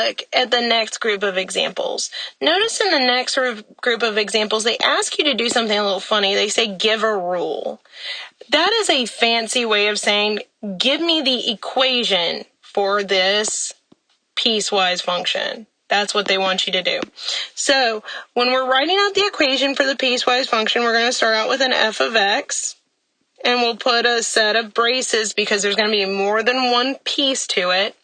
Look at the next group of examples. Notice in the next group of examples, they ask you to do something a little funny. They say, give a rule. That is a fancy way of saying, give me the equation for this piecewise function. That's what they want you to do. So when we're writing out the equation for the piecewise function, we're going to start out with an f of x, and we'll put a set of braces because there's going to be more than one piece to it.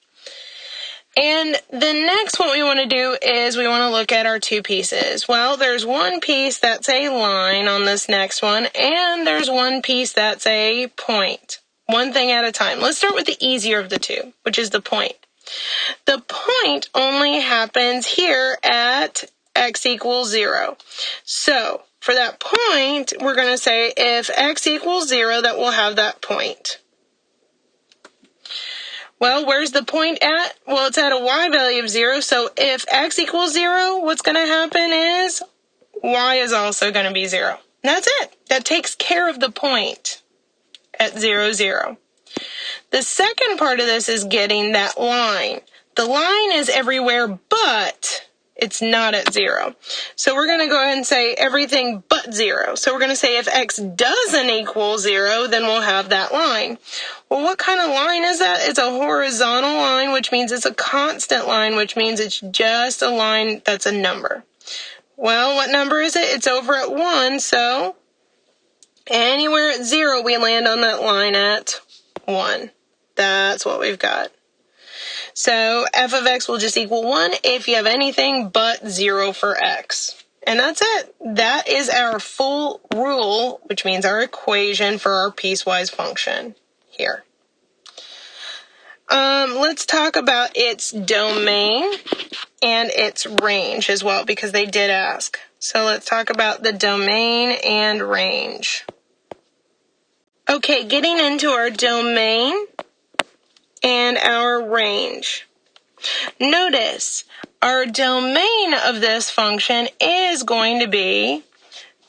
And the next what we want to do is we want to look at our two pieces. Well, there's one piece that's a line on this next one, and there's one piece that's a point. One thing at a time. Let's start with the easier of the two, which is the point. The point only happens here at x equals 0. So for that point, we're going to say if x equals 0, that we'll have that point. Well, where's the point at? Well, it's at a y value of 0, so if x equals 0, what's going to happen is y is also going to be 0. And that's it. That takes care of the point at 0, 0. The second part of this is getting that line. The line is everywhere, but it's not at 0. So we're going to go ahead and say everything but 0. So we're going to say if x doesn't equal 0, then we'll have that line. Well, what kind of line is that? It's a horizontal line, which means it's a constant line, which means it's just a line that's a number. Well, what number is it? It's over at 1, so anywhere at 0, we land on that line at 1. That's what we've got. So f of x will just equal 1 if you have anything but 0 for x. And that's it. That is our full rule, which means our equation for our piecewise function here. Let's talk about its domain and its range as well, because they did ask. So let's talk about the domain and range. Okay, getting into our domain and our range. Notice our domain of this function is going to be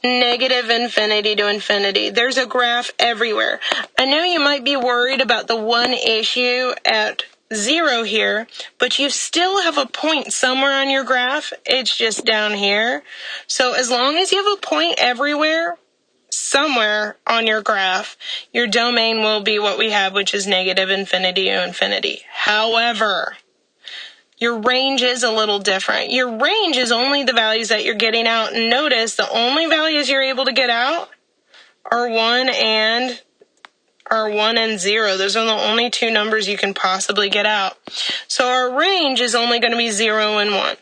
negative infinity to infinity. There's a graph everywhere. I know you might be worried about the one issue at 0 here, but you still have a point somewhere on your graph. It's just down here. So as long as you have a point everywhere, somewhere on your graph, your domain will be what we have, which is negative infinity to infinity. However, your range is a little different. Your range is only the values that you're getting out. And notice the only values you're able to get out are 1 and 0. Those are the only two numbers you can possibly get out. So our range is only going to be 0 and 1.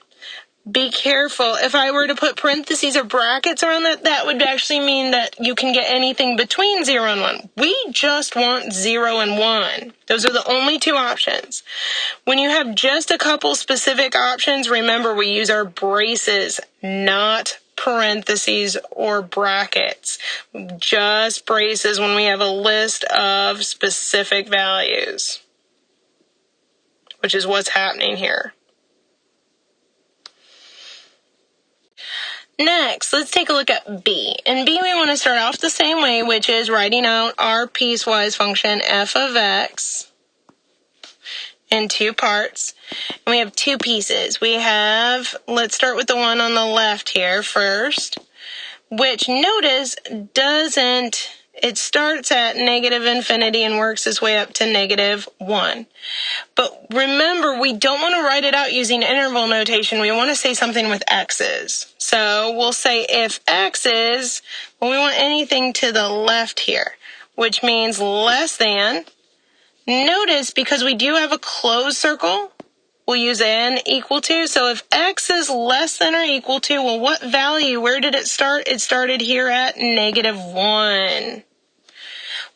Be careful. If I were to put parentheses or brackets around that, that would actually mean that you can get anything between 0 and 1. We just want 0 and 1. Those are the only two options. When you have just a couple specific options, remember we use our braces, not parentheses or brackets. Just braces when we have a list of specific values, which is what's happening here. Next, let's take a look at B. In B, we want to start off the same way, which is writing out our piecewise function f of x in two parts. And we have two pieces. We have, let's start with the one on the left here first, which notice it starts at negative infinity and works its way up to negative 1. But remember, we don't want to write it out using interval notation. We want to say something with x's. So we'll say if x is, well, we want anything to the left here, which means less than. Notice, because we do have a closed circle, we'll use n equal to. So if x is less than or equal to, well, what value? Where did it start? It started here at negative 1.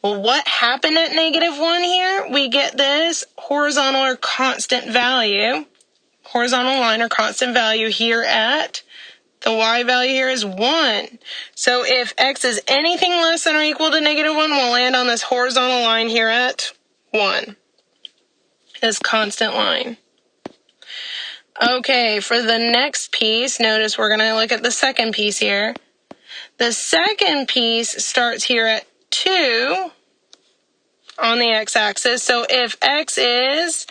Well, what happened at negative 1 here? We get this horizontal or constant value, horizontal line or constant value here at, the y value here is 1. So if x is anything less than or equal to negative 1, we'll land on this horizontal line here at 1, this constant line. Okay, for the next piece, notice we're going to look at the second piece here. The second piece starts here at 2 on the x-axis. So if x is,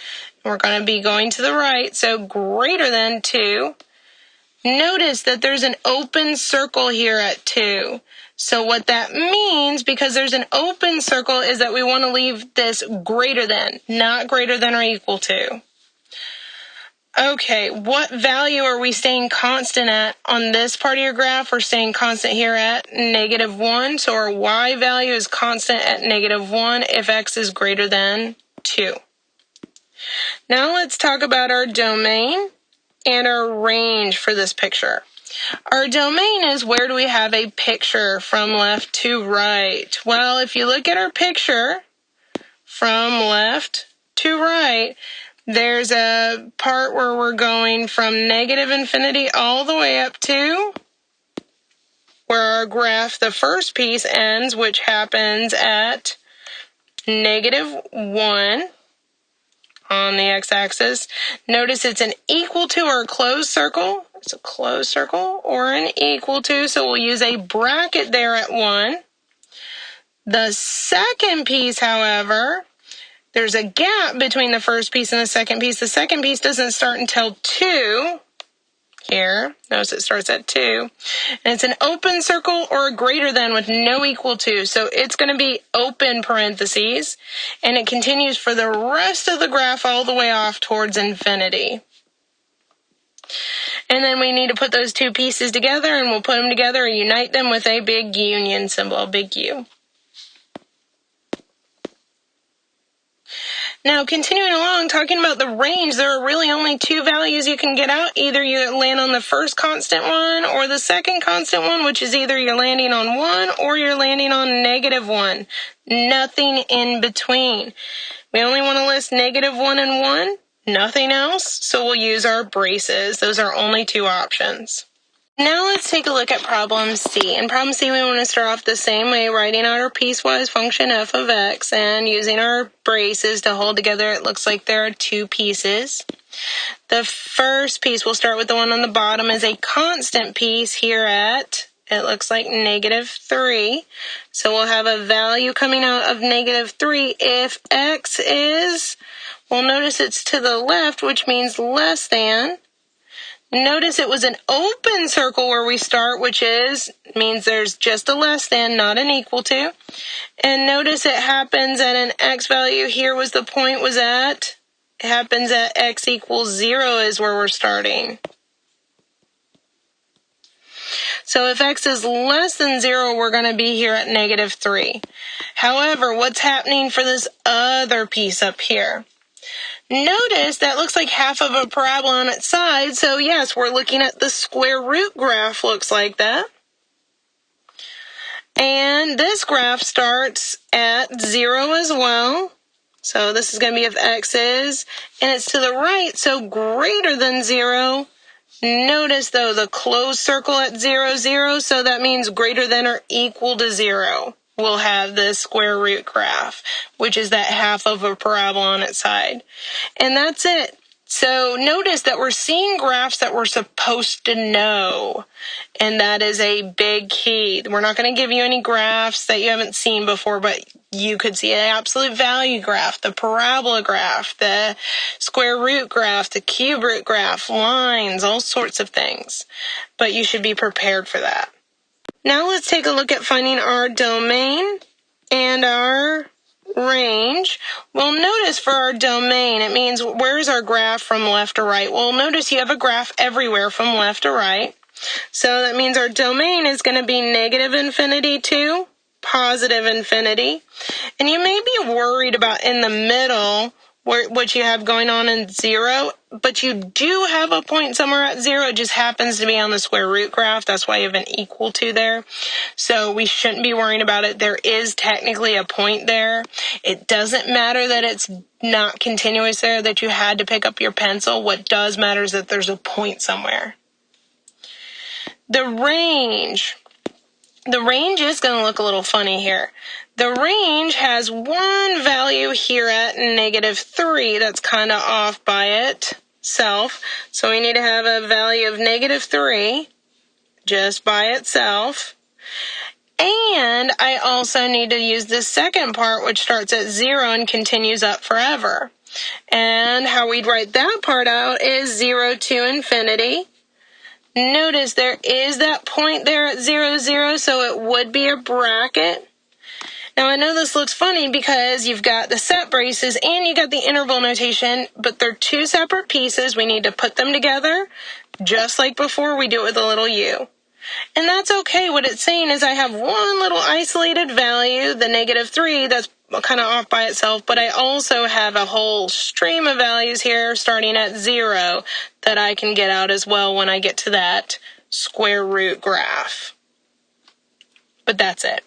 We're going to be going to the right, so greater than 2. Notice that there's an open circle here at 2. So what that means, because there's an open circle, is that we want to leave this greater than, not greater than or equal to. Okay, what value are we staying constant at on this part of your graph? We're staying constant here at -1. So our y value is constant at -1 if x is greater than 2. Now let's talk about our domain and our range for this picture. Our domain is where do we have a picture from left to right? Well, if you look at our picture from left to right, there's a part where we're going from -infinity all the way up to where our graph, the first piece ends, which happens at -1 on the x-axis. Notice it's an equal to or a closed circle. It's a closed circle or an equal to, so we'll use a bracket there at 1. The second piece, however, there's a gap between the first piece and the second piece. The second piece doesn't start until 2 here. Notice it starts at 2. And it's an open circle or a greater than with no equal to. So it's going to be open parentheses. And it continues for the rest of the graph all the way off towards infinity. And then we need to put those two pieces together, and we'll put them together and unite them with a big union symbol, a big U. Now, continuing along, talking about the range, there are really only 2 values you can get out. Either you land on the first constant one or the second constant one, which is either you're landing on 1 or you're landing on -1. Nothing in between. We only want to list -1 and 1, nothing else, so we'll use our braces. Those are only 2 options. Now let's take a look at problem C. In problem C, we want to start off the same way, writing out our piecewise function f of x and using our braces to hold together. It looks like there are 2 pieces. The first piece, we'll start with the one on the bottom, is a constant piece here at, it looks like -3. So we'll have a value coming out of -3 if x is, well, notice it's to the left, which means less than. Notice it was an open circle where we start, which means there's just a less than, not an equal to. And notice it happens at an x value. Here was the point was at. It happens at x equals 0 is where we're starting. So if x is less than 0, we're going to be here at -3. However, what's happening for this other piece up here? Notice that looks like half of a parabola on its side, so yes, we're looking at the square root graph, looks like that. And this graph starts at 0 as well. So this is going to be if x is, and it's to the right, so greater than 0. Notice, though, the closed circle at 0, 0, so that means greater than or equal to 0. We'll have this square root graph, which is that half of a parabola on its side. And that's it. So notice that we're seeing graphs that we're supposed to know, and that is a big key. We're not going to give you any graphs that you haven't seen before, but you could see an absolute value graph, the parabola graph, the square root graph, the cube root graph, lines, all sorts of things. But you should be prepared for that. Now let's take a look at finding our domain and our range. Well, notice for our domain, it means where's our graph from left to right? Well, notice you have a graph everywhere from left to right. So that means our domain is going to be -infinity to +infinity. And you may be worried about in the middle what you have going on in 0, but you do have a point somewhere at 0. It just happens to be on the square root graph. That's why you have an equal to there. So we shouldn't be worrying about it. There is technically a point there. It doesn't matter that it's not continuous there, that you had to pick up your pencil. What does matter is that there's a point somewhere. The range is going to look a little funny here. The range has one value here at -3 that's kind of off by itself. So we need to have a value of -3 just by itself. And I also need to use this second part, which starts at 0 and continues up forever. And how we'd write that part out is 0 to infinity. Notice there is that point there at 0, 0, so it would be a bracket. Now, I know this looks funny because you've got the set braces and you got the interval notation, but they're two separate pieces. We need to put them together, just like before we do it with the little u. And that's okay. What it's saying is I have one little isolated value, the -3, that's kind of off by itself, but I also have a whole stream of values here starting at 0 that I can get out as well when I get to that square root graph. But that's it.